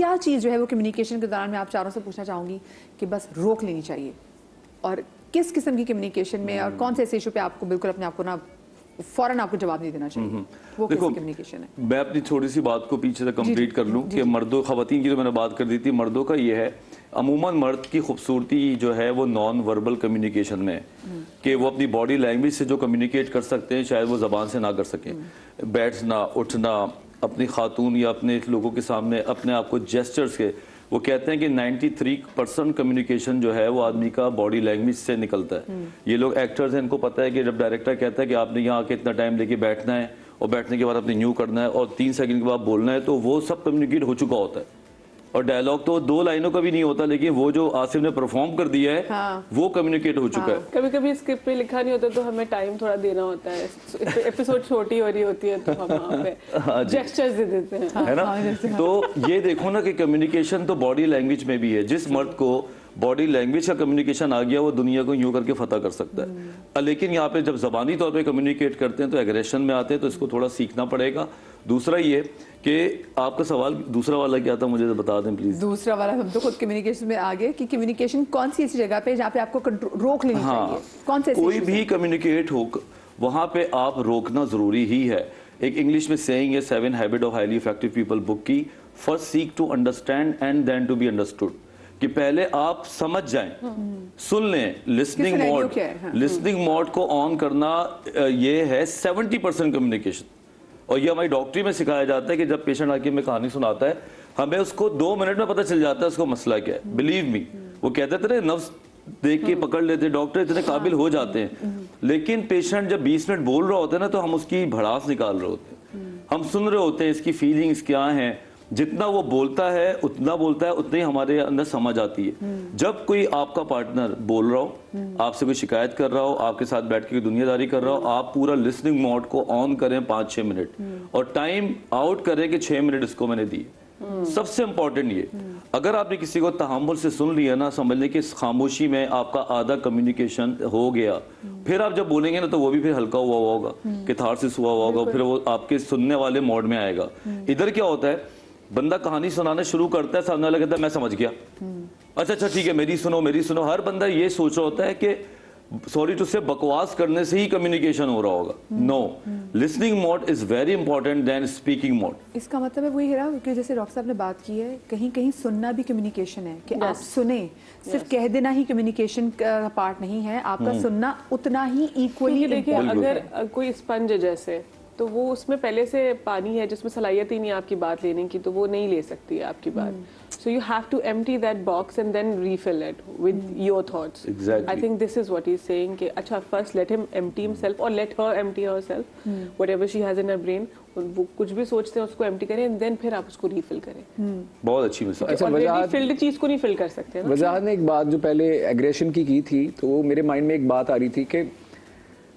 क्या चीज़ जो है वो कम्युनिकेशन के दौरान मैं आप चारों से पूछना चाहूँगी कि बस रोक लेनी चाहिए, और किस किस्म की कम्युनिकेशन में और कौन से ऐसे इशू पे आपको बिल्कुल अपने आप को ना फौरन आपको जवाब नहीं देना चाहिए, वो कैसी कम्युनिकेशन है? मैं अपनी छोटी सी बात को पीछे से कंप्लीट कर लूं कि मर्दों खवातीन की तो मैंने बात कर दी थी, मर्दों का ये है अमूमन मर्द की खूबसूरती जो है वो नॉन वर्बल कम्युनिकेशन में है कि वो अपनी बॉडी लैंग्वेज से जो कम्युनिकेट कर सकते हैं शायद वो ज़बान से ना कर सकें। बैठना, उठना, अपनी खातून या अपने लोगों के सामने अपने आप को जेस्चर्स के, वो कहते हैं कि 93% कम्युनिकेशन जो है वो आदमी का बॉडी लैंग्वेज से निकलता है। ये लोग एक्टर्स हैं, इनको पता है कि जब डायरेक्टर कहता है कि आपने यहाँ आके इतना टाइम लेके बैठना है और बैठने के बाद आपने न्यू करना है और 3 सेकंड के बाद बोलना है, तो वो सब कम्युनिकेट हो चुका होता है। और डायलॉग तो 2 लाइनों का भी नहीं होता, लेकिन वो जो आसिफ ने परफॉर्म कर दिया है वो कम्युनिकेट हो चुका है। कभी कभी स्क्रिप्ट पे लिखा नहीं होता तो हमें टाइम थोड़ा देना होता है, एपिसोड छोटी हो रही होती है तो हम वहाँ पे जेस्चर्स दे देते हैं, है ना। तो ये देखो ना कि कम्युनिकेशन तो बॉडी लैंग्वेज में भी है। जिस मर्द को बॉडी लैंग्वेज का कम्युनिकेशन आ गया वो दुनिया को यूं करके फतह कर सकता है। लेकिन यहाँ पे जब जबानी तौर पे कम्युनिकेट करते हैं तो एग्रेशन में आते हैं, तो इसको थोड़ा सीखना पड़ेगा। दूसरा ये कि आपका सवाल दूसरा वाला क्या था, मुझे बता दें प्लीज। दूसरा वाला हम तो खुद कम्युनिकेशन में आ गए कि कम्युनिकेशन कौन सी ऐसी जगह पे जहाँ पे आपको रोक लेनी चाहिए, कौन से कोई भी कम्युनिकेट हो वहाँ पे आप रोकना जरूरी ही है। एक इंग्लिश में सेइंग है 7 habit of highly effective people book की, first seek to understand and then to be understood, कि पहले आप समझ जाएं, सुन लें। लिसनिंग मोड, लिसनिंग मोड को ऑन करना ये है 70% कम्युनिकेशन। और ये हमारी डॉक्टरी में सिखाया जाता है कि जब पेशेंट आके में कहानी सुनाता है हमें उसको 2 मिनट में पता चल जाता है उसको मसला क्या है। बिलीव मी, वो कहते थे नफ्स देख के पकड़ लेते, डॉक्टर इतने काबिल हो जाते हैं। लेकिन पेशेंट जब 20 मिनट बोल रहा होता है ना तो हम उसकी भड़ास निकाल रहे होते हैं, हम सुन रहे होते हैं इसकी फीलिंग्स क्या हैं। जितना वो बोलता है उतना ही हमारे अंदर समझ आती है। जब कोई आपका पार्टनर बोल रहा हो, आपसे कोई शिकायत कर रहा हो, आपके साथ बैठ के दुनियादारी कर रहा हो, आप पूरा लिसनिंग मोड को ऑन करें 5-6 मिनट और टाइम आउट करें कि 6 मिनट इसको मैंने दिए। सबसे इंपॉर्टेंट ये, अगर आपने किसी को तहम्मुल से सुन लिया ना, समझ लें कि इस खामोशी में आपका आधा कम्युनिकेशन हो गया। फिर आप जब बोलेंगे ना तो वो भी फिर हल्का हुआ होगा, कैथारसिस हुआ होगा, फिर वो आपके सुनने वाले मोड में आएगा। इधर क्या होता है, बंदा कहानी सुनाना शुरू करता है, सामने वाला कहता है मैं समझ गया, अच्छा ठीक है मेरी सुनो। हर बंदा ये सोच रहा होता है कि सॉरी टू से बकवास करने से ही कम्युनिकेशन हो रहा होगा। No, listening mode is very important then speaking mode. इसका मतलब है वही है ना कि जैसे डॉक्टर साहब ने बात की है, कहीं कहीं सुनना भी कम्युनिकेशन है कि आप सुने, सिर्फ कह देना ही कम्युनिकेशन का पार्ट नहीं है, आपका सुनना उतना ही इक्वली। देखिए अगर कोई स्पंज है जैसे, तो वो उसमें पहले से पानी है जिसमें सलाहियत ही नहीं है आपकी बात लेने की, तो वो नहीं ले सकती है आपकी बात। So you have to empty that box and then refill it with your thoughts. I think this is what he is saying कि अच्छा first let him empty himself और let her empty herself whatever she has in her brain. वो कुछ भी सोचते हैं उसको empty करें एंड देन फिर आप उसको रीफिल करें। बहुत अच्छी मिसाल। अच्छा, वजाहत फिल्ड चीज को नहीं फिल कर सकते ना। वजाहत ने एक बात जो पहले एग्रेशन की थी, तो मेरे माइंड में एक बात आ रही थी कि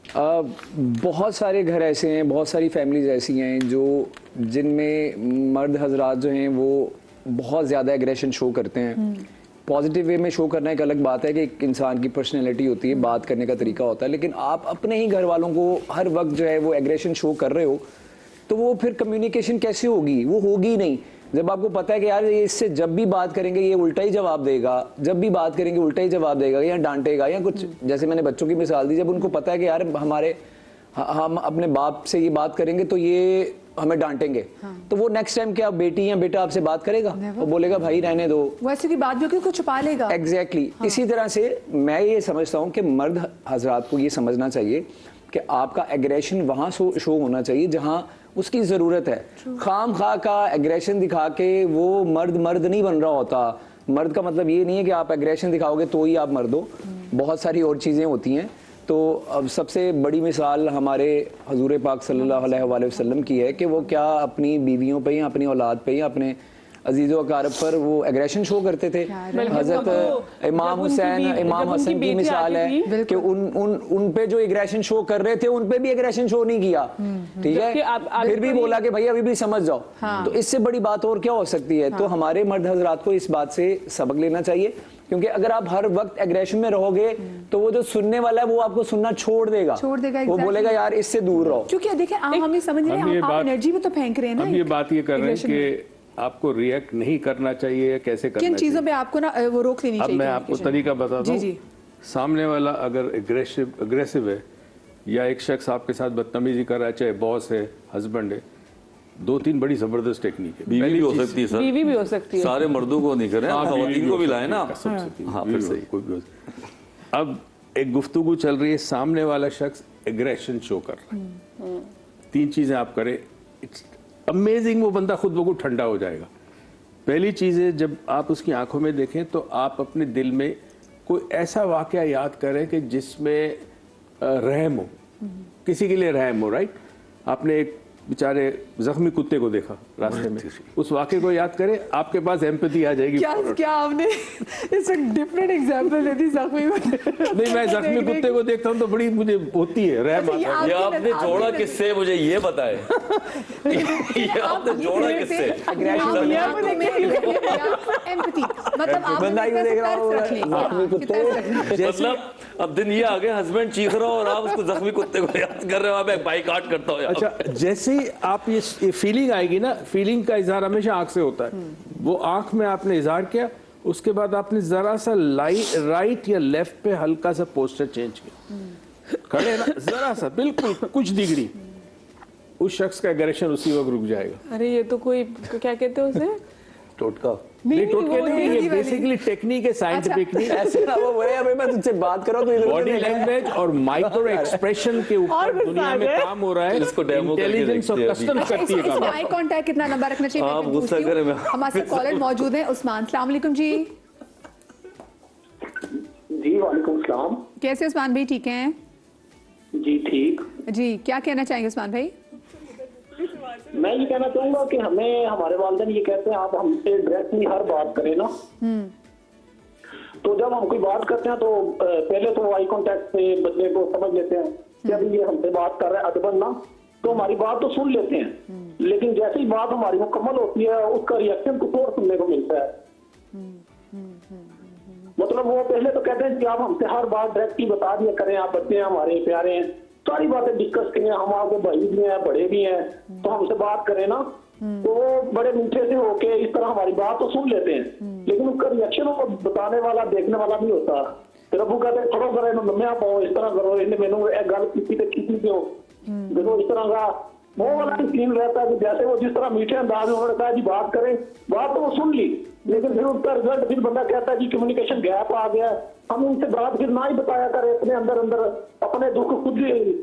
बहुत सारे घर ऐसे हैं, बहुत सारी फैमिलीज ऐसी हैं जो जिनमें मर्द हजरात जो हैं वो बहुत ज़्यादा एग्रेशन शो करते हैं। पॉजिटिव वे में शो करना एक अलग बात है कि एक इंसान की पर्सनैलिटी होती है, बात करने का तरीका होता है, लेकिन आप अपने ही घर वालों को हर वक्त जो है वो एग्रेशन शो कर रहे हो तो वो फिर कम्युनिकेशन कैसे होगी? वो होगी नहीं। जब आपको पता है कि यार ये इससे जब भी बात करेंगे ये उल्टा ही जवाब देगा, जब भी बात करेंगे उल्टा ही जवाब देगा या डांटेगा या कुछ, जैसे मैंने बच्चों की मिसाल दी, जब उनको पता है कि यार हम अपने बाप से ये बात करेंगे तो ये हमें डांटेंगे, तो वो नेक्स्ट टाइम क्या बेटी या बेटा आपसे बात करेगा? वो बोलेगा भाई रहने दो, वैसे की बात भी कुछ छुपा लेगा। एग्जैक्टली। इसी तरह से मैं ये समझता हूँ कि मर्द हजरात को ये समझना चाहिए कि आपका एग्रेशन वहाँ शो होना चाहिए जहाँ उसकी ज़रूरत है। खाम खा का एग्रेशन दिखा के वो मर्द नहीं बन रहा होता। मर्द का मतलब ये नहीं है कि आप एग्रेशन दिखाओगे तो ही आप मर्द हो, बहुत सारी और चीज़ें होती हैं। तो अब सबसे बड़ी मिसाल हमारे हजूर पाक सल्लल्लाहु अलैहि वसल्लम की है कि वो क्या अपनी बीवियों पे या अपनी औलाद पे या अपने अजीज़ो अकारब पर वो एग्रेशन शो करते थे। हजरत इमाम हुसैन, इमाम हसन की मिसाल है कि उन पे जो एग्रेशन शो कर रहे थे उन पे भी एग्रेशन शो नहीं किया, ठीक है, फिर भी बोला कि भाई अभी भी समझ जाओ। तो इससे बड़ी बात और क्या हो सकती है? तो हमारे मर्द हजरात को इस बात से सबक लेना चाहिए, क्योंकि अगर आप हर वक्त एग्रेशन में रहोगे तो वो जो सुनने वाला है वो आपको सुनना छोड़ देगा। वो बोलेगा यार इससे दूर रहो। क्योंकि देखिए हम ये समझ रहे हैं आप एनर्जी में तो फेंक रहे हैं ना। अब ये बात ये कर रहे हैं कि आपको रिएक्ट नहीं करना चाहिए या कैसे करना किन चाहिए। चीजों पे आपको ना वो रोक लेनी अब चाहिए मैं आपको communication? तरीका बताता जी, हूँ। सामने वाला अगर अग्रेसिव है या एक शख्स आपके साथ बदतमीजी कर रहा है, चाहे बॉस है, हस्बैंड है, 2-3 बड़ी जबरदस्त टेक्निक है। बीवी पहली भी हो चीज़- सकती है सर, बीवी भी हो सकती है। सारे मर्दों को नहीं करें, हाँ, बीवी खवातीन को हो भी सकती लाए ना है, आप। कसम से बीवी हाँ, भी फिर हो- सही। कोई भी हो सकती है। अब एक गुफ्तगू चल रही है, सामने वाला शख्स एग्रेशन शो कर रहा है, 3 चीजें आप करें, इट्स अमेजिंग, वो बंदा खुद ब खुद ठंडा हो जाएगा। पहली चीज है, जब आप उसकी आंखों में देखें तो आप अपने दिल में कोई ऐसा वाकया याद करें कि जिसमें रहम हो, किसी के लिए रहम हो। राइट, आपने एक बेचारे जख्मी कुत्ते को देखा रास्ते में, उस वाकये को याद करें, आपके पास एम्पैथी आ जाएगी। क्या आपने इस डिफरेंट एग्जांपल दे दी जख्मी नहीं, मैं जख्मी कुत्ते को देखता हूँ तो बड़ी मुझे होती है रहम अच्छा, आता है। ये आपने जोड़ा किससे, मुझे ये बताए। ये आपने जोड़ा किससे? एम्पैथी मतलब आप बंदा ही देख रहा होगा, जख्मी कुत्ते। मतलब अब दिन ये आ गया, हस्बैंड चीख रहा हो और आप उसको जख्मी कुत्ते को याद कर रहे हो, मैं बाइकाट करता हूँ। अच्छा, जैसे ही आप ये फीलिंग आएगी ना, फीलिंग का इजहार हमेशा आंख से होता है, वो आंख में आपने इजहार किया, उसके बाद आपने जरा सा राइट या लेफ्ट पे हल्का सा पोस्टर चेंज किया, खड़े ना, जरा सा, बिल्कुल कुछ डिग्री, उस शख्स का एग्रेशन उसी वक्त रुक जाएगा। अरे ये तो कोई क्या कहते हैं उसे, टोटका नहीं, टोटके वो नहीं, नहीं ये बेसिकली टेक्निक है, साइंटिफिक नहीं। ऐसे ना वो बोले अभी मैं तुझसे बात कर रहा हूँ तो इधर उधर बॉडी देख रहा है। लैंग्वेज और माइक्रो एक्सप्रेशन के और ऊपर गुस्सा दुनिया आ में गया। काम हो रहा है। इसको डेमो करके इंटेलिजेंस और देखते हैं कस्टम अभी। करती है इसमें काम। आई कांटेक्ट कितना लंबा रखना चाहिए आप मैं गुस्सा पूछती हूँ। करें, मैं- हमारे साथ कॉलर मौजूद हैं। उस्मान, अस्सलाम वालेकुम जी। जी वालेकुम सलाम। कैसे उस्मान भाई, ठीक हैं? जी ठीक। जी, क्या कहना चाहेंगे उस्मान भाई? मैं ये कहना चाहूंगा कि हमें हमारे वालिदैन ये कहते हैं आप हमसे डायरेक्टली हर बात करें ना। तो जब हम कोई बात करते हैं तो पहले तो आई कांटेक्ट से बच्चे को समझ लेते हैं कि अभी ये हमसे बात कर रहा है अदबन ना, तो हमारी बात तो सुन लेते हैं, लेकिन जैसे ही बात हमारी मुकम्मल होती है उसका रिएक्शन कुछ और सुनने को मिलता है। मतलब वो पहले तो कहते हैं कि आप हमसे हर बात डायरेक्टली बता दिया करें, आप बच्चे हैं हमारे, प्यारे हैं, सारी बातें डिस्कस करें, हम आपके भाई भी हैं, बड़े भी हैं, तो हमसे बात करें ना। तो वो बड़े मीठे से होके इस तरह हमारी बात तो सुन लेते हैं, लेकिन उसका रिएक्शन वो बताने वाला, देखने वाला नहीं होता। फिर अब वो कहते हैं थोड़ा करो लम्बे पाओ, इस तरह करो, इन्हें मैंने एक गल की क्यों देखो इस तरह का वो वाला सीन रहता है कि जैसे वो जिस तरह मीठे अंदाज में उन्होंने कहा जी बात करें, बात तो वो सुन ली, लेकिन फिर उसका रिजल्ट फिर बंदा कहता है जी कम्युनिकेशन गैप आ गया, हम उनसे बात फिर ना ही बताया करें, अपने अंदर अंदर अपने दुख खुद ही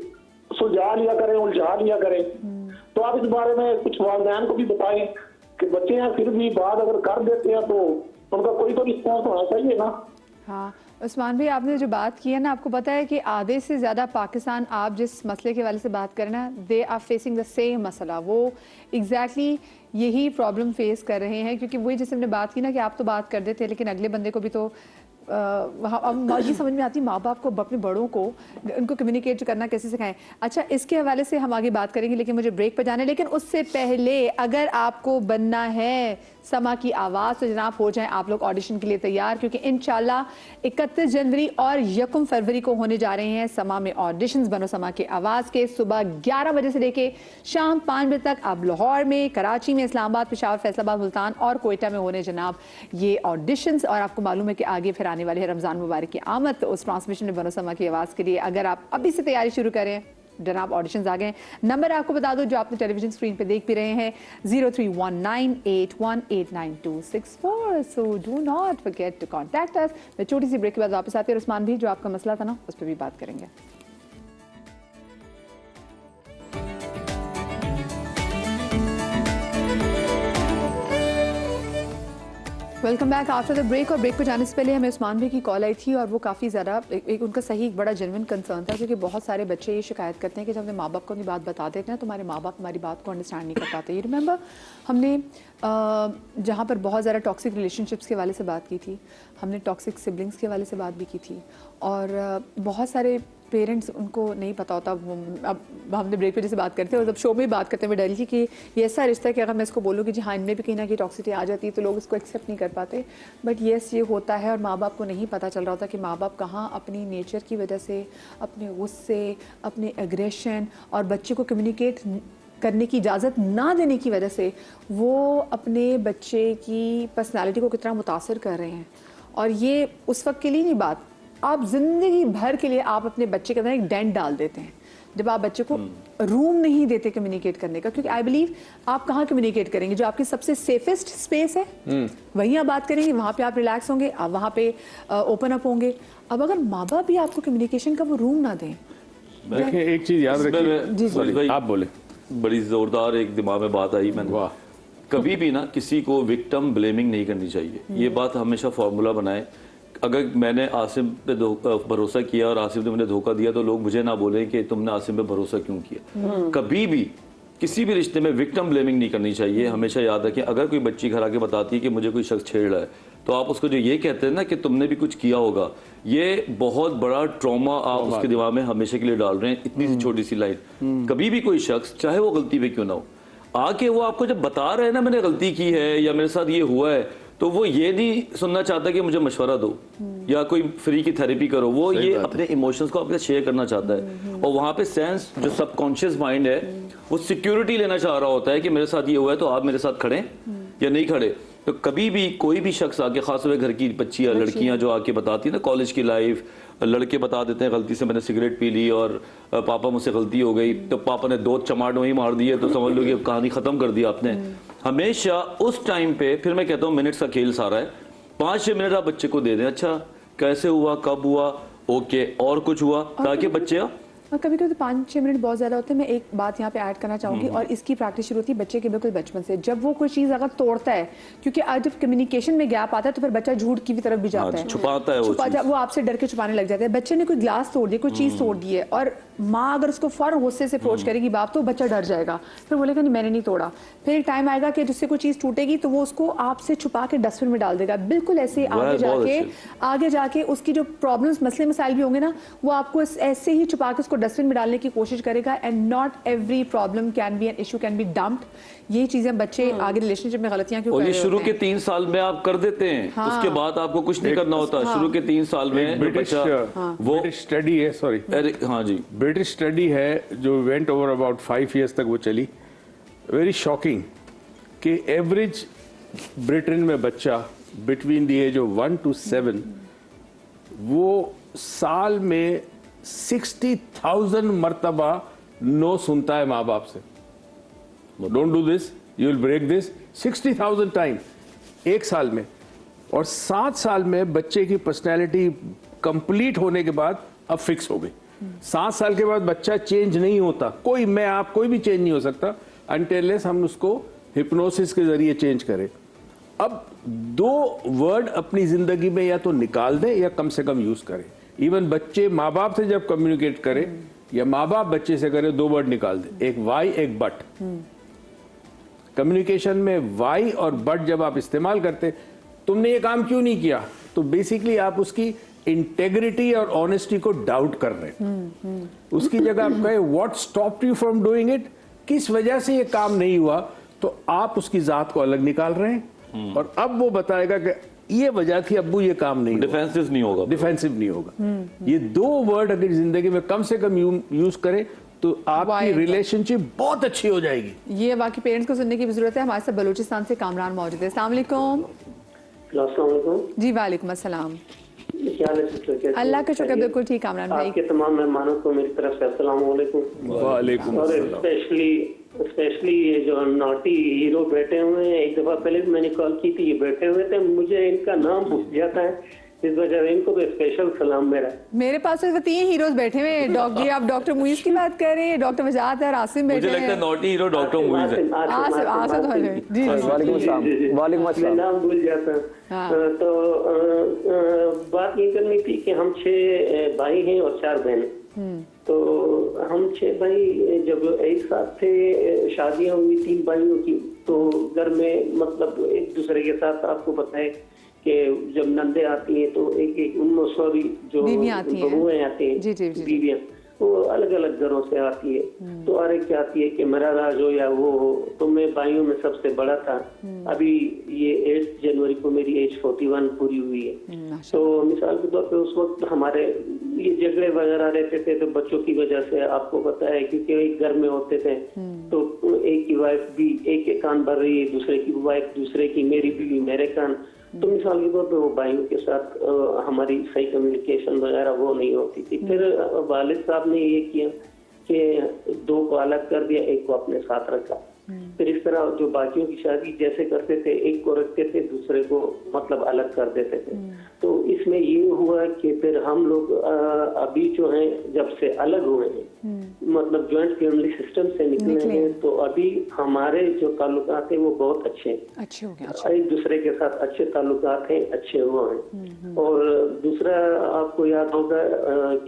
सुलझा लिया करें, उलझा लिया करें। तो आप इस बारे में कुछ वालिदैन को भी बताएं कि बच्चे हैं फिर भी बात अगर कर देते हैं तो उनका कोई तो रिस्पॉन्स होना चाहिए ना। हाँ उस्मान भाई, आपने जो बात की है ना, आपको पता है कि आधे से ज़्यादा पाकिस्तान, आप जिस मसले के वाले से बात करें ना, they are facing the same मसला, वो एग्जैक्टली यही प्रॉब्लम फेस कर रहे हैं। क्योंकि वही जैसे हमने बात की ना कि आप तो बात कर देते हैं लेकिन अगले बंदे को भी तो अब ये समझ में आती है, माँ बाप को अपने बड़ों को उनको कम्युनिकेट करना कैसे सिखाएं। अच्छा, इसके हवाले से हम आगे बात करेंगे, लेकिन मुझे ब्रेक पर जाना है। लेकिन उससे पहले अगर आपको बनना है समा की आवाज़ तो जनाब हो जाएं आप लोग ऑडिशन के लिए तैयार, क्योंकि इंशाल्लाह 31 जनवरी और 1 फरवरी को होने जा रहे हैं समा में ऑडिशंस बनो समा की आवाज़ के। सुबह 11 बजे से लेके शाम 5 बजे तक आप लाहौर में, कराची में, इस्लामाबाद, पेशावर, फैसलाबाद, मुल्तान और कोयटा में होने जनाब ये ऑडिशंस। और आपको मालूम है कि आगे फिर आने वाले है रमज़ान मुबारक की आमद, तो उस ट्रांसमिशन में बनो समा की आवाज़ के लिए अगर आप अभी से तैयारी शुरू करें, जनाब ऑडिशंस आ गए। नंबर आपको बता दो जो आपने टेलीविजन स्क्रीन पे देख भी रहे हैं, 0319818264। So do not forget to contact us. मैं छोटी सी ब्रेक के बाद वापस आती है। उस्मान भी जो आपका मसला था ना उस पर भी बात करेंगे। Welcome back after the break. और ब्रेक को जाने से पहले हमें उस्मान भाई की कॉल आई थी और वो काफ़ी ज़्यादा एक उनका सही एक बड़ा जेन्युइन कंसर्न था, क्योंकि बहुत सारे बच्चे ये शिकायत करते हैं कि जब अपने माँ बाप को अपनी बात बता देते हैं तो हमारे माँ बाप हमारी बात को अंडरस्टैंड नहीं कर पाते। यू रिमेंबर हमने जहाँ पर बहुत ज़्यादा टॉक्सिक रिलेशनशिप्स के वाले से बात की थी, हमने टॉक्सिक सिबलिंग्स के वाले से बात भी की थी, और बहुत सारे पेरेंट्स उनको नहीं पता होता। अब हमने ब्रेक पे जैसे बात करते हैं और जब शो में बात करते हुए डर की कि ये ऐसा रिश्ता है कि अगर मैं इसको बोलूँ कि जी हाँ इनमें भी कहीं ना कहीं टॉक्सिसिटी आ जाती है तो लोग इसको एक्सेप्ट नहीं कर पाते। बट येस ये होता है और माँ बाप को नहीं पता चल रहा होता कि माँ बाप कहाँ अपनी नेचर की वजह से, अपने गुस्से, अपने एग्रेशन और बच्चे को कम्युनिकेट करने की इजाज़त ना देने की वजह से वो अपने बच्चे की पर्सनालिटी को कितना मुतासर कर रहे हैं। और ये उस वक्त के लिए नहीं बात, आप ज़िंदगी भर के लिए आप अपने बच्चे के अंदर एक डेंट डाल देते हैं जब आप बच्चे को रूम नहीं देते कम्युनिकेट करने का। क्योंकि आई बिलीव आप कहाँ कम्युनिकेट करेंगे, जो आपकी सबसे सेफेस्ट स्पेस है वहीं आप बात करेंगे, वहाँ पे आप रिलैक्स होंगे, आप वहाँ पे ओपन अप होंगे। अब अगर माँ बाप भी आपको कम्युनिकेशन का वो रूम ना दें। देखिए एक चीज याद रखिए, सॉरी आप बोले। बड़ी जोरदार एक दिमाग में बात आई मैंने, वाह। कभी भी ना किसी को विक्टिम ब्लेमिंग नहीं करनी चाहिए। ये बात हमेशा फॉर्मूला बनाए। अगर मैंने आसिम पे भरोसा किया और आसिम ने मुझे धोखा दिया तो लोग मुझे ना बोलें कि तुमने आसिम पे भरोसा क्यों किया। कभी भी किसी भी रिश्ते में विक्टिम ब्लेमिंग नहीं करनी चाहिए। हमेशा याद रखें, अगर कोई बच्ची घर आके बताती है कि मुझे कोई शख्स छेड़ रहा है, तो आप उसको जो ये कहते हैं ना कि तुमने भी कुछ किया होगा, ये बहुत बड़ा ट्रॉमा आप उसके दिमाग में हमेशा के लिए डाल रहे हैं। इतनी सी छोटी सी लाइन, कभी भी कोई शख्स चाहे वो गलती पे क्यों ना हो, आके वो आपको जब बता रहे हैं ना मैंने गलती की है या मेरे साथ ये हुआ है, तो वो ये नहीं सुनना चाहता कि मुझे मशवरा दो या कोई फ्री की थेरेपी करो। वो ये अपने इमोशंस को आपके साथ शेयर करना चाहता है। और वहाँ पे सेंस जो सबकॉन्शियस माइंड है वो सिक्योरिटी लेना चाह रहा होता है कि मेरे साथ ये हुआ है तो आप मेरे साथ खड़े या नहीं खड़े। तो कभी भी कोई भी शख्स आके, खासतौर घर की बच्चियाँ लड़कियाँ जो आके बताती है ना कॉलेज की लाइफ, लड़के बता देते हैं गलती से मैंने सिगरेट पी ली और पापा मुझसे गलती हो गई, तो पापा ने 2 चमाट वहीं मार दिए, तो समझ लो कि कहानी खत्म कर दी आपने। हमेशा उस टाइम पे, फिर मैं कहता हूँ मिनट्स का खेल सारा है, 5-6 मिनट आप बच्चे को दे दें। अच्छा कैसे हुआ, कब हुआ, ओके और कुछ हुआ, ताकि बच्चे और कभी कभी तो 5-6 मिनट बहुत ज़्यादा होते हैं। मैं एक बात यहाँ पे ऐड करना चाहूँगी, और इसकी प्रैक्टिस शुरू होती है बच्चे के बिल्कुल बचपन से। जब वो कोई चीज़ अगर तोड़ता है, क्योंकि आज जब कम्युनिकेशन में गैप आता है तो फिर बच्चा झूठ की भी तरफ भी जाता है, छुपाता है, वो आपसे डर के छुपाने लग जाता है। बच्चे ने कोई ग्लास तोड़ दिया, कोई चीज़ तोड़ दी है, और माँ अगर उसको फौरन गुस्से से अप्रोच करेगी बाप, तो बच्चा डर जाएगा, फिर बोलेगा नहीं मैंने नहीं तोड़ा। फिर एक टाइम आएगा कि जिससे कोई चीज़ टूटेगी तो वो उसको आपसे छुपा के डस्टबिन में डाल देगा। बिल्कुल ऐसे आगे जाके उसकी जो प्रॉब्लम्स, मसले मसाइल भी होंगे ना, वो आपको ऐसे ही छुपा के उसको डस्टबिन में डालने की कोशिश करेगा। And not every problem can be an issue, can be dumped. ये चीजें बच्चे आगे रिलेशनशिप में गलतियां क्यों कर रहे हैं? शुरू के 3 साल में आप कर देते हैं, हाँ। उसके बाद आपको कुछ नहीं करना होता। शुरू के 3 साल में ब्रिटिश स्टडी है, सॉरी, हाँ जी, ब्रिटिश स्टडी है जो वेंट ओवर अबाउट 5 years तक वो चली। वेरी शॉकिंग कि एवरेज ब्रिटेन में बच्चा between the age of 1 to 7 वो साल में 60,000 मरतबा नो सुनता है माँ बाप से। Don't do this, you will break this, 60,000 time एक साल में। और 7 साल में बच्चे की पर्सनैलिटी कंप्लीट होने के बाद अब फिक्स हो गई। 7 साल के बाद बच्चा चेंज नहीं होता, कोई भी चेंज नहीं हो सकता अनटिल हम उसको हिप्नोसिस के जरिए चेंज करें। अब 2 वर्ड अपनी जिंदगी में या तो निकाल दें या कम से कम यूज करें। इवन बच्चे माँ बाप से जब कम्युनिकेट करें या माँ बाप बच्चे से करें, 2 वर्ड निकाल दें, एक वाई एक बट। कम्युनिकेशन में वाई और बट जब आप इस्तेमाल करते, तुमने ये काम क्यों नहीं किया, तो बेसिकली आप उसकी इंटेग्रिटी और ऑनेस्टी को डाउट कर रहे हैं। उसकी जगह आप कहें what stopped you from doing it, किस वजह से ये काम नहीं हुआ, तो आप उसकी जात को अलग निकाल रहे हैं। और अब वो बताएगा कि ये वजह थी अब्बू, ये काम नहीं, डिफेंसिव नहीं होगा। ये 2 वर्ड अगर जिंदगी में कम से कम यूज करें तो आपकी रिलेशनशिप बहुत अच्छी हो जाएगी। ये बाकी पेरेंट्स को सुनने की भी जरूरत है। हमारे साथ बलूचिस्तान से कामरान मौजूद है। अस्सलाम वालेकुम। जी वालेकुम अस्सलाम। अल्लाह का शुक्र, बिल्कुल ठीक कामरान भाई। आपके तमाम मेहमानों को मेरी तरफ से अस्सलाम वालेकुम। वालेकुम और स्पेशली ये जो नॉटी हीरो बैठे हुए हैं, एक दफा पहले भी मैंने कॉल की थी, ये बैठे हुए थे, मुझे इनका नाम भूल जाता है, इस वजह से इनको तो स्पेशल सलाम मेरा। मेरे पास तो 3 हीरोज बैठे हुए हैं। डॉक्टर, आप डॉक्टर मुइज की बात कर रहे हैं, डॉक्टर वजाहत है, आसिम बैठे हैं। मुझे लगता है नॉटी हीरो डॉक्टर मुइज है। जी वालेकुम अस्सलाम। नाम भूल जाता। तो बात ये करनी थी कि हम 6 भाई हैं और 4 बहन। तो हम 6 भाई जब एक साथ थे, शादियां हुई 3 भाइयों की, तो घर में मतलब एक दूसरे के साथ, आपको पता है कि जब नंदे आती हैं तो एक जो बहुएं आती हैं, बीवियां, वो अलग अलग घरों से आती है। तो और एक आती है कि मेरा राज हो या वो हो। तो मैं भाइयों में सबसे बड़ा था। अभी ये 8 जनवरी को मेरी एज 41 पूरी हुई है। तो मिसाल के तौर पे उस वक्त हमारे ये झगड़े वगैरह रहते थे, तो बच्चों की वजह से, आपको पता है, क्योंकि एक घर में होते थे, तो एक की वाइफ भी एक के कान भर रही है, दूसरे की वाइफ दूसरे की, मेरी बीवी मेरे कान। तो मिसाल के तौर पे वो भाइयों के साथ हमारी सही कम्युनिकेशन वगैरह वो नहीं होती थी। फिर वालिद साहब ने ये किया कि 2 को अलग कर दिया, 1 को अपने साथ रखा। फिर इस तरह जो बाकियों की शादी जैसे करते थे, 1 को रखते थे, दूसरे को मतलब अलग कर देते थे। तो इसमें ये हुआ कि फिर हम लोग अभी जो हैं जब से अलग हुए हैं, मतलब जॉइंट फैमिली सिस्टम से निकले हैं, तो अभी हमारे जो ताल्लुकात हैं वो बहुत अच्छे हो गए। हैं, एक दूसरे के साथ अच्छे ताल्लुकात हैं, अच्छे वो हैं। और दूसरा आपको याद होगा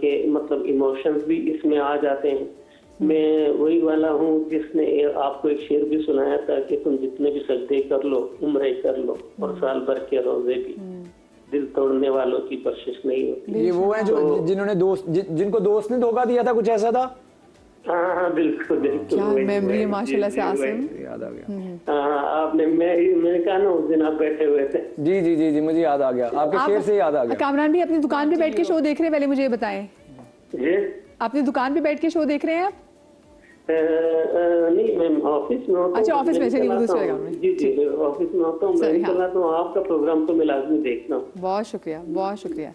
कि मतलब इमोशंस भी इसमें आ जाते हैं। मैं वही वाला हूँ जिसने आपको एक शेर भी सुनाया था कि तुम जितने भी सजदे कर लो, उम्रे कर लो, और साल भर के रोजे भी, दिल तोड़ने वालों की बख्शिश नहीं होती। ये वो है जो जिन्होंने जिनको दोस्त ने धोखा दिया था, कुछ ऐसा था? हाँ बिल्कुल बिल्कुल। क्या मेमोरी है माशाल्लाह से आसिम। याद आ गया। हाँ आपने मैंने कहा ना उस दिन आप बैठे हुए थे। जी जी जी जी, मुझे याद आ गया, आपके शेर से याद आ गया। कामरान भी अपनी दुकान पे बैठ के शो देख रहे हैं, पहले मुझे ये बताएं, जी अपनी दुकान पे बैठ के शो देख रहे हैं आप? नहीं मैम, ऑफिस में होता हूँ। अच्छा, ऑफिस में से, नहीं, वो दूसरे जगह में। जी जी ऑफिस में होता हूँ, मैं चलाता हूँ। आपका प्रोग्राम तो मैं लाजमी देखता हूँ। बहुत शुक्रिया, बहुत शुक्रिया।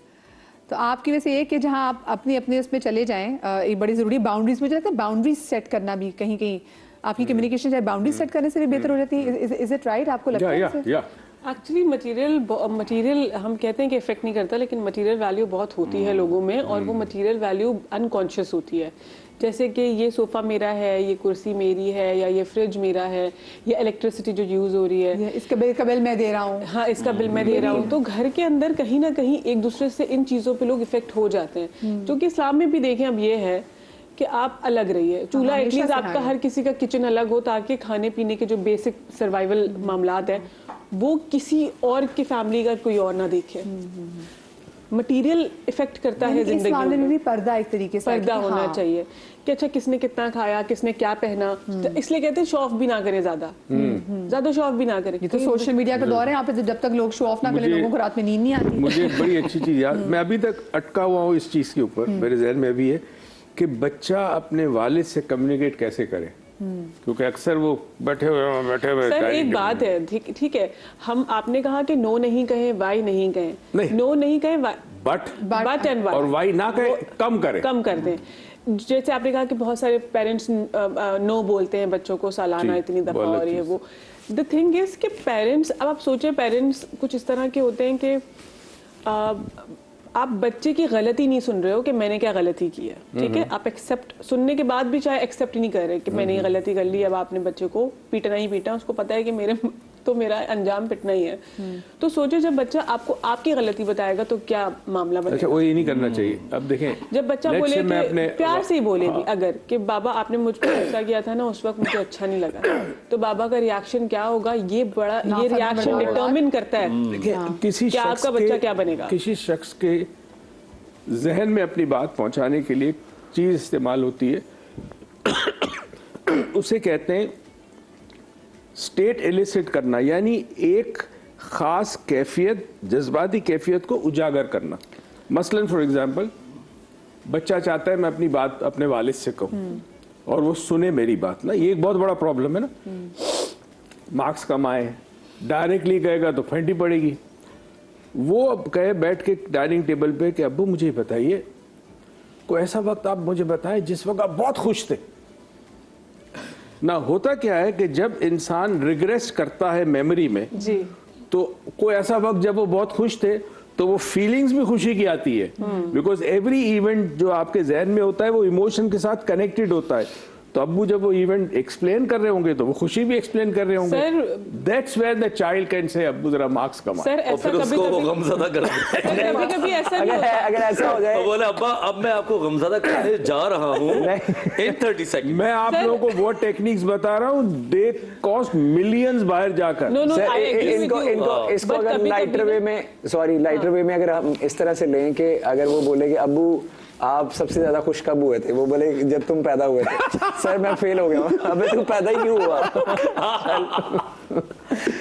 तो आपकी वजह से ये कि जहाँ आप अपनी अपने उसमें चले जाएं, एक बड़ी ज़रूरी बाउंड्रीज, मुझे लगता है बाउंड्रीज सेट करना भी कहीं कहीं आपकी कम्युनिकेशन चाहे बाउंड्रीज सेट करने से भी बेहतर हो जाती है। Is it right? आपको लगता है? एक्चुअली मटेरियल हम कहते हैं कि इफेक्ट नहीं करता, लेकिन मटेरियल वैल्यू बहुत होती है लोगों में, और वो मटेरियल वैल्यू अनकॉन्शियस होती है। जैसे कि ये सोफ़ा मेरा है, ये कुर्सी मेरी है, या ये फ्रिज मेरा है, या इलेक्ट्रिसिटी जो यूज़ हो रही है, इसका बिल मैं दे रहा हूँ। हाँ, इसका बिल मैं दे रहा हूँ। तो घर के अंदर कहीं ना कहीं एक दूसरे से इन चीज़ों पे लोग इफेक्ट हो जाते हैं, जो कि इस्लाम में भी देखें अब ये है कि आप अलग रहिए। चूल्हा एटलीस्ट आपका, हर किसी का किचन अलग हो, ताकि खाने पीने के जो बेसिक सर्वाइवल मामलात हैं वो किसी और की फैमिली का कोई और ना देखे। मटेरियल इफेक्ट करता है जिंदगी में भी। पर्दा एक तरीके से पर्दा होना चाहिए कि अच्छा किसने कितना खाया, किसने क्या पहना। तो इसलिए कहते हैं शो ऑफ भी ना करें, ज्यादा शो ऑफ भी ना करें। ये तो सोशल मीडिया का दौर है, यहाँ पे जब तक लोग शो ऑफ ना करें, लोगों को रात में नींद नहीं आती। मुझे बड़ी अच्छी चीज याद, मैं अभी तक अटका हुआ हूँ इस चीज के ऊपर, मेरे जहन में भी है कि बच्चा अपने वालिद से कम्युनिकेट कैसे करे, क्योंकि अक्सर वो बैठे हुए सर एक बात है, ठीक है, हम आपने कहा कि नो नहीं कहें, वाई नहीं कहें, नो नहीं कहें, बट एंड वाई, और वाई ना कहें, कम कर दें। जैसे आपने कहा कि बहुत सारे पेरेंट्स नो बोलते हैं बच्चों को सालाना इतनी दफा, और ये वो। द थिंग इज कि पेरेंट्स, अब आप सोचे पेरेंट्स कुछ इस तरह के होते हैं कि आप बच्चे की गलती नहीं सुन रहे हो कि मैंने क्या गलती की है, ठीक है, आप एक्सेप्ट सुनने के बाद भी चाहे एक्सेप्ट ही नहीं कर रहे कि मैंने ये गलती कर ली। अब आपने बच्चे को पीटना ही पीटा, उसको पता है कि मेरा अंजाम पिटना ही है। तो सोचो जब बच्चा आपको आपकी गलती बताएगा तो क्या मामला बनेगा। अच्छा, वो ये नहीं करना चाहिए। अब देखें, जब बच्चा बोले कि प्यार से ही बोले भी, अगर कि बाबा आपने मुझ पर गुस्सा किया था ना, उस वक्त मुझे अच्छा नहीं लगा, तो बाबा का रिएक्शन क्या होगा, ये रिएक्शन डिटरमिन करता है कि आपका बच्चा क्या बनेगा। किसी शख्स के जहन में अपनी बात पहुंचाने के लिए चीज इस्तेमाल होती है, उसे कहते हैं स्टेट एलिसिट करना, यानी एक खास कैफियत, जज्बाती कैफियत को उजागर करना। मसलन फॉर एग्जांपल, बच्चा चाहता है मैं अपनी बात अपने वालिद से कहूं और वो सुने मेरी बात ना, ये एक बहुत बड़ा प्रॉब्लम है ना। मार्क्स कम आए, डायरेक्टली कहेगा तो फेंटी पड़ेगी। वो अब कहे बैठ के डाइनिंग टेबल पे कि अब्बू मुझे बताइए, कोई ऐसा वक्त आप मुझे बताएं जिस वक्त आप बहुत खुश थे ना। होता क्या है कि जब इंसान रिग्रेस करता है मेमोरी में जी, तो कोई ऐसा वक्त जब वो बहुत खुश थे तो वो फीलिंग्स भी खुशी की आती है, बिकॉज एवरी इवेंट जो आपके जहन में होता है वो इमोशन के साथ कनेक्टेड होता है। तो अब्बू जब वो इवेंट एक्सप्लेन कर रहे होंगे तो वो खुशी भी एक्सप्लेन कर रहे होंगे। That's where the child can say अब्बू जरा मार्क्स कम आए, सर ऐसा कभी गमज़दा कर कभी ऐसा नहीं होता। अगर ऐसा हो जाए तो बोले अब्बा अब मैं आपको गमज़दा करने जा रहा हूँ इन 30 सेकंड। मैं आप लोगों को वो टेक्निक्स बता रहा हूँ, दे कॉस्ट मिलियंस बाहर जाकर। इसको अगर लाइटर वे में अगर हम इस तरह से लें कि अगर वो बोले कि अब्बू आप सबसे ज्यादा खुश कब हुए थे, वो बोले जब तुम पैदा हुए थे। सर मैं फेल हो गया हूँ, अबे तू पैदा ही क्यों हुआ।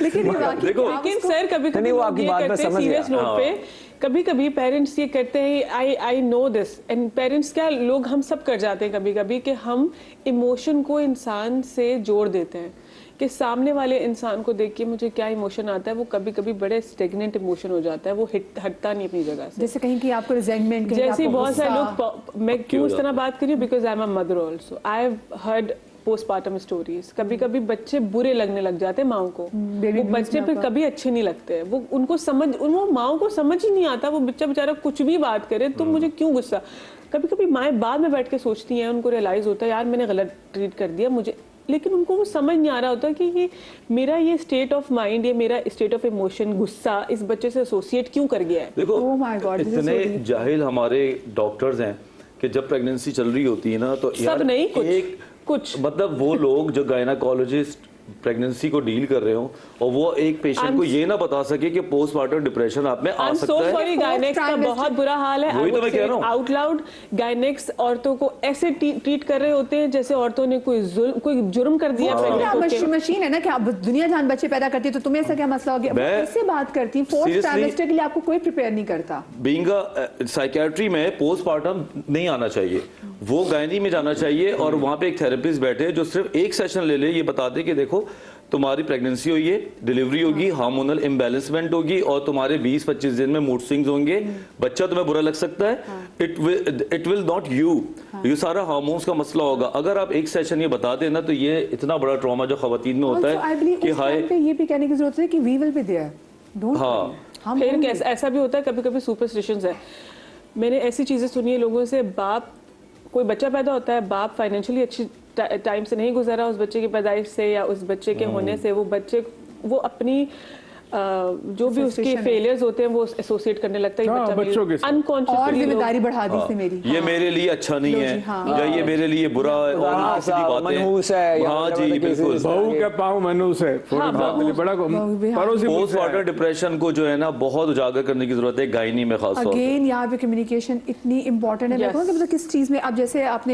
लेकिन सर कभी नहीं, वो आपकी बात में समझ सीरियस नोट पे कभी कभी पेरेंट्स ये करते हैं, I know this, and parents क्या, लोग हम सब कर जाते हैं कभी कभी कि हम इमोशन को इंसान से जोड़ देते हैं कि सामने वाले इंसान को देख के मुझे क्या इमोशन आता है, वो कभी कभी बड़े स्टेगनेंट इमोशन हो जाता है, वो हटता नहीं अपनी जगह से। जैसे कहीं कि आपको रिजेंटमेंट, जैसे बहुत सारे लोग, मैं क्यों इस तरह बात कर रही हूँ, because I am a mother also, I have heard postmortem stories. कभी कभी बच्चे बुरे लगने लग जाते हैं माओ को, वो बच्चे फिर कभी अच्छे नहीं लगते, वो उनको समझ, वो माओ को समझ ही नहीं आता, वो बच्चा बेचारा कुछ भी बात करे तो मुझे क्यों गुस्सा। कभी कभी माएँ बाद में बैठ के सोचती हैं, उनको रियलाइज होता है यार मैंने गलत ट्रीट कर दिया मुझे, लेकिन उनको वो समझ नहीं आ रहा होता कि ये मेरा ये स्टेट ऑफ माइंड, ये मेरा स्टेट ऑफ इमोशन, गुस्सा इस बच्चे से एसोसिएट क्यों कर गया है। देखो Oh my God, this is इतने so deep. जाहिल हमारे डॉक्टर्स हैं कि जब प्रेगनेंसी चल रही होती है ना तो सब नहीं, कुछ मतलब वो लोग जो गायनाकोलॉजिस्ट प्रेगनेंसी को डील कर रहे हो और वो एक पेशेंट को ये ना बता सके कि पोस्टमार्टम डिप्रेशन आप में आ सकता है। सॉरी, गायनेक्स का बहुत बुरा हाल है। वही तो मैं कह रहा हूँ। आउट लाउड गायनेक्स औरतों को ऐसे ट्रीट कर रहे होते हैं जैसे औरतों ने कोई जुर्म कर दिया। मशीन है ना कि आप दुनिया जान बच्चे पैदा करती है, तो तुम्हें ऐसा क्या मसला हो गया? मैं कैसे बात करती है? फोर्थ ट्राइमेस्टर के लिए आपको कोई प्रिपेयर नहीं करता। बीइंग साइकियाट्री में पोस्टमार्टम नहीं आना चाहिए, वो गायनी में जाना चाहिए और वहां पे एक थेरेपिस्ट बैठे जो सिर्फ एक सेशन ले ले, ये बता दे कि देखो तुम्हारी प्रेगनेंसी हुई है, डिलीवरी होगी, हार्मोनल इम्बैलेंसमेंट होगी और तुम्हारे 20-25 दिन में मूड स्विंग्स होंगे, बच्चा तुम्हें बुरा लग सकता है, इट विल नॉट यू, ये सारा हार्मोन्स का मसला होगा। अगर आप एक सेशन ये बता देना तो ये इतना बड़ा ट्रॉमा जो खवातीन में होता है कि हाय, ये भी कहने की जरूरत है कि we will be there, don't. हाँ, फिर कैसे ऐसा भी होता है, कभी कभी सुपरस्टिशंस है। मैंने ऐसी चीजें सुनी है लोगों से, बाप, कोई बच्चा पैदा होता है, बाप फाइनेंशियली अच्छी टाइम से नहीं गुजरा उस बच्चे की पैदाइश से या उस बच्चे के होने से, वो बच्चे वो अपनी जो भी उसके फेलियर्स होते हैं वो एसोसिएट करने लगता है बच्चों के साथ। और जिम्मेदारी बढ़ा दी इसने मेरी, ये मेरे लिए अच्छा नहीं है या ये मेरे लिए बुरा है और ये सीधी मनहूस है, बातें। हाँ जी बिल्कुल, बहू के पाँव मनहूस है, बड़ा पड़ोसी पोस्टमार्टम डिप्रेशन को जो है ना बहुत उजागर करने की जरूरत है गायनी में खास तौर पे। अगेन यहाँ पे कम्युनिकेशन इतनी इंपॉर्टेंट है। देखो ना कि मतलब किस चीज में, अब जैसे आपने